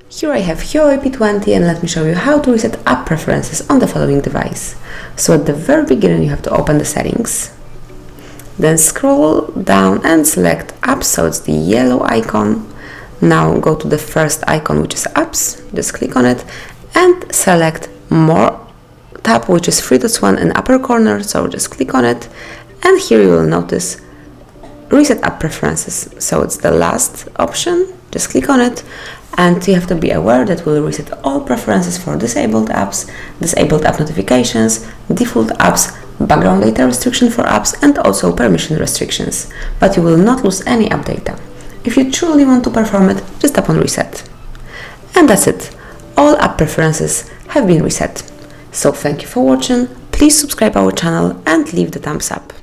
Here I have Huawei P20 and let me show you how to reset app preferences on the following device. So at the very beginning you have to open the settings, then scroll down and select apps, so it's the yellow icon. Now go to the first icon, which is apps, just click on it and select more tab, which is 3 dots one in upper corner, so just click on it and here you will notice reset app preferences, so it's the last option, just click on it. And you have to be aware that we'll reset all preferences for disabled apps, disabled app notifications, default apps, background data restriction for apps, and also permission restrictions. But you will not lose any app data. If you truly want to perform it, just tap on reset. And that's it. All app preferences have been reset. So thank you for watching. Please subscribe our channel and leave the thumbs up.